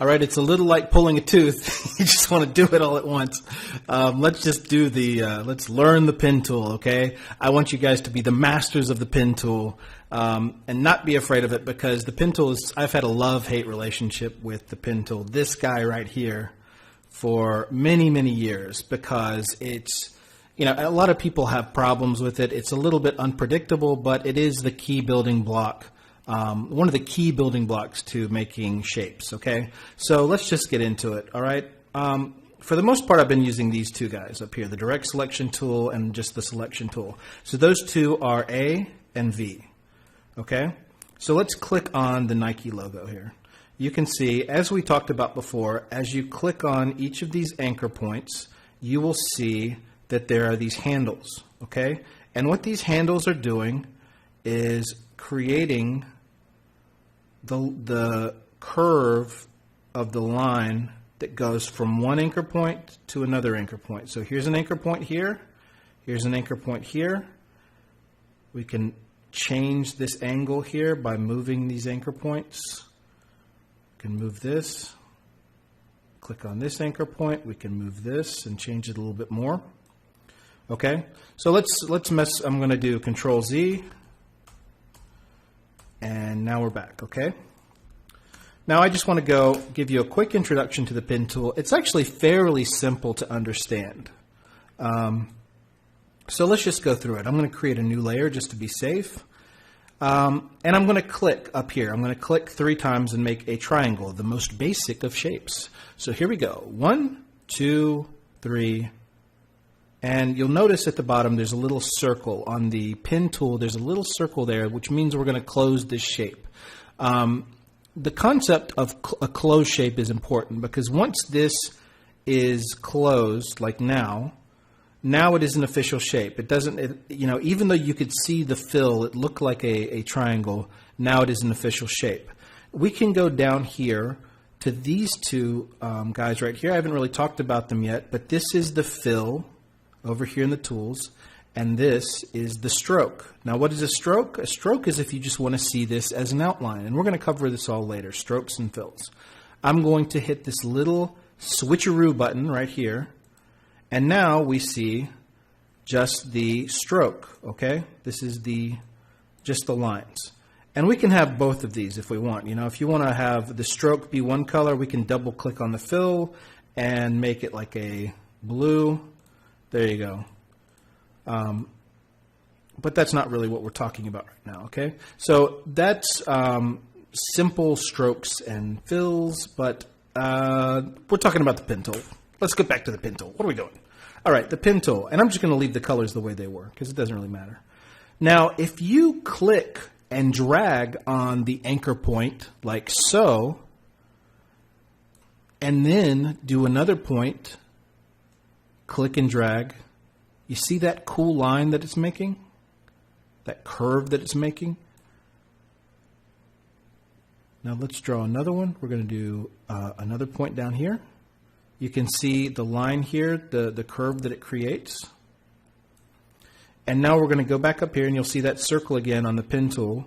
All right, it's a little like pulling a tooth. You just want to do it all at once. Let's just do let's learn the pen tool, okay? I want you guys to be the masters of the pen tool and not be afraid of it, because the pen tool I've had a love-hate relationship with the pen tool, this guy right here, for many, many years, because it's, a lot of people have problems with it. It's a little bit unpredictable, but it is the key building block. One of the key building blocks to making shapes, okay? So let's just get into it, all right? For the most part, I've been using these two guys up here, the direct selection tool and just the selection tool. So those two are A and V, okay? So let's click on the Nike logo here. You can see, as we talked about before, as you click on each of these anchor points, you will see that there are these handles, okay? And what these handles are doing is creating the curve of the line that goes from one anchor point to another anchor point. So here's an anchor point here. Here's an anchor point here. We can change this angle here by moving these anchor points. We can move this. Click on this anchor point. We can move this and change it a little bit more. Okay, so I'm going to do Control Z. And now we're back, okay? Now I just want to give you a quick introduction to the pen tool. It's actually fairly simple to understand. So let's just go through it. I'm going to create a new layer just to be safe. And I'm going to click up here. I'm going to click 3 times and make a triangle, the most basic of shapes. So here we go. 1, 2, 3. And you'll notice at the bottom there's a little circle. On the pen tool, there's a little circle there, which means we're going to close this shape. The concept of a closed shape is important, because once this is closed, like now it is an official shape. It doesn't, even though you could see the fill, it looked like a triangle, now it is an official shape. We can go down here to these two guys right here. I haven't really talked about them yet, but this is the fill over here in the tools, and this is the stroke. Now, what is a stroke? A stroke is if you just want to see this as an outline, and we're going to cover this all later, strokes and fills. I'm going to hit this little switcheroo button right here, and now we see just the stroke, okay? This is just the lines. And we can have both of these if we want. If you want to have the stroke be one color, we can double click on the fill and make it like a blue. There you go. But that's not really what we're talking about right now, okay? So that's simple strokes and fills, but we're talking about the pen tool. Let's get back to the pen tool. What are we doing? All right, the pen tool. And I'm just going to leave the colors the way they were, because it doesn't really matter. Now, if you click and drag on the anchor point like so, and then do another point, click and drag. You see that cool line that it's making? That curve that it's making? Now let's draw another one. We're going to do another point down here. You can see the line here, the curve that it creates. And now we're going to go back up here, and you'll see that circle again on the pen tool,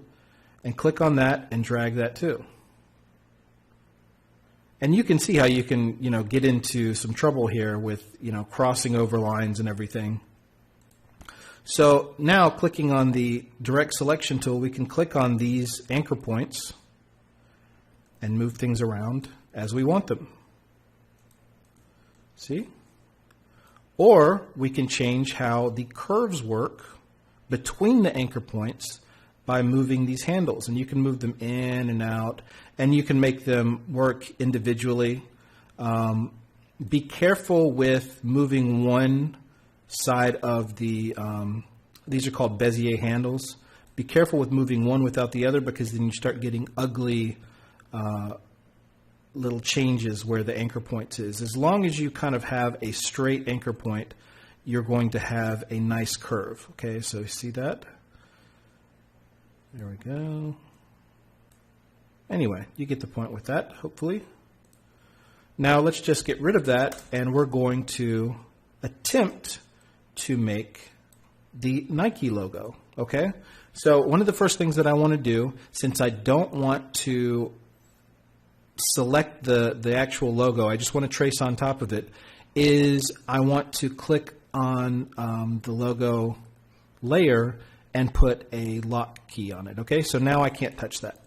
and click on that and drag that too. And you can see how you can, get into some trouble here with, crossing over lines and everything. So now clicking on the direct selection tool, we can click on these anchor points and move things around as we want them. See? Or we can change how the curves work between the anchor points by moving these handles, and you can move them in and out, and you can make them work individually. Be careful with moving one side of the, these are called Bezier handles. Be careful with moving one without the other, because then you start getting ugly little changes where the anchor point is. As long as you kind of have a straight anchor point, you're going to have a nice curve. Okay, so you see that? There we go. Anyway, you get the point with that, hopefully. Now let's just get rid of that, and we're going to attempt to make the Nike logo, okay? So one of the first things that I want to do, since I don't want to select the actual logo, I just want to trace on top of it, is I want to click on the logo layer and put a lock key on it. Okay, so now I can't touch that.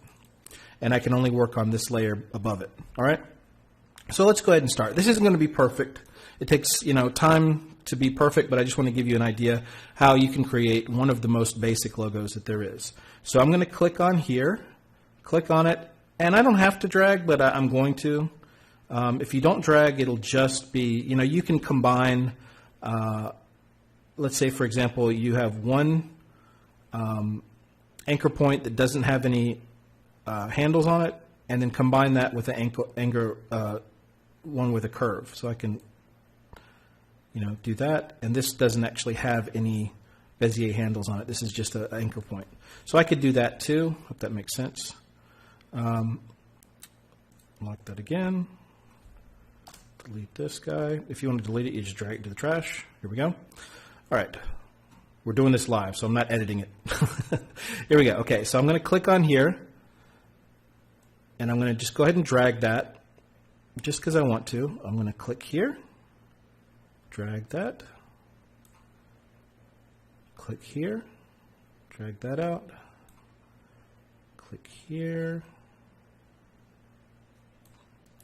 And I can only work on this layer above it. All right, so let's go ahead and start. This isn't going to be perfect. It takes, time to be perfect, but I just want to give you an idea how you can create one of the most basic logos that there is. So I'm going to click on here, click on it, and I don't have to drag, but I'm going to. If you don't drag, it'll just be, you can combine, let's say, for example, you have one anchor point that doesn't have any handles on it, and then combine that with an one with a curve. So I can, do that, and this doesn't actually have any Bezier handles on it. This is just an anchor point. So I could do that too. Hope that makes sense. Lock that again. Delete this guy. If you want to delete it, you just drag it to the trash. Here we go. All right. We're doing this live, so I'm not editing it. Here we go. Okay, so I'm going to click on here, and I'm going to just go ahead and drag that just because I want to. I'm going to click here, drag that, click here, drag that out, click here,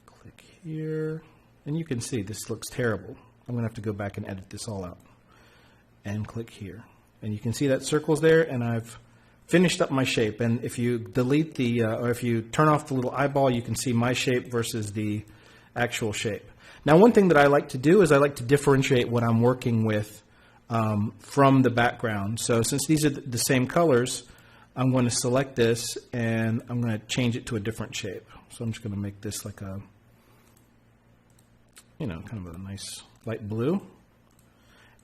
click here, and you can see this looks terrible. I'm going to have to go back and edit this all out. And click here. And you can see that circle's there, and I've finished up my shape. And if you delete the, or if you turn off the little eyeball, you can see my shape versus the actual shape. Now, one thing that I like to do is I like to differentiate what I'm working with from the background. So since these are the same colors, I'm going to select this, and I'm going to change it to a different shape. So I'm just going to make this like a, kind of a nice light blue.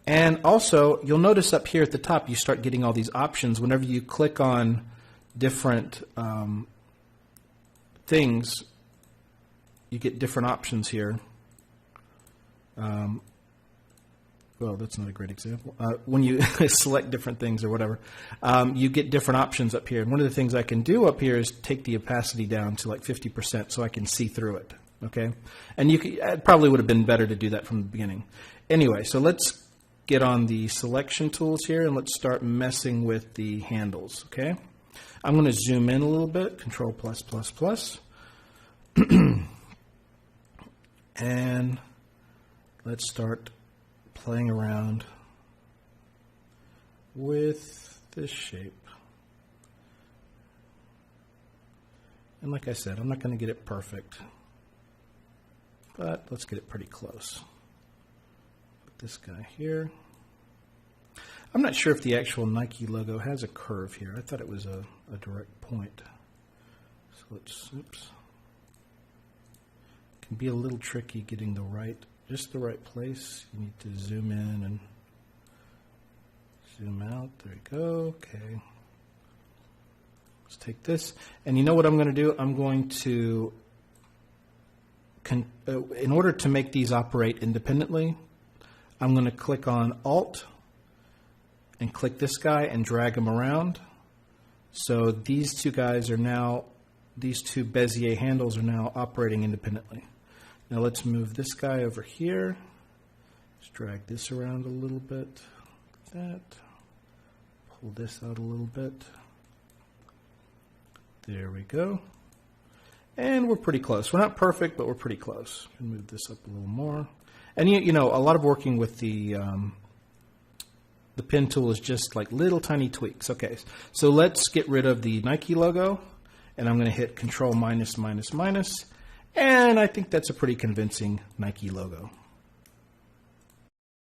And also, you'll notice up here at the top, you start getting all these options. Whenever you click on different things, you get different options here. Well, that's not a great example. When you select different things or whatever, you get different options up here. And one of the things I can do up here is take the opacity down to like 50% so I can see through it. Okay? And it probably would have been better to do that from the beginning. Anyway, so let's get on the selection tools here, and let's start messing with the handles, okay? I'm going to zoom in a little bit, Control+++. And let's start playing around with this shape. And like I said, I'm not going to get it perfect, but let's get it pretty close. This guy here. I'm not sure if the actual Nike logo has a curve here. I thought it was a direct point. So let's, oops. It can be a little tricky getting just the right place. You need to zoom in and zoom out. There you go. Okay. Let's take this. And you know what I'm going to do? I'm going to, in order to make these operate independently, I'm going to click on Alt and click this guy and drag them around. So these two guys are now, these two Bezier handles are now operating independently. Now let's move this guy over here. Let's drag this around a little bit. Like that. Pull this out a little bit. There we go. And we're pretty close. We're not perfect, but we're pretty close. Move this up a little more. And a lot of working with the pen tool is just like little tiny tweaks. Okay, so let's get rid of the Nike logo, and I'm going to hit Control-, and I think that's a pretty convincing Nike logo.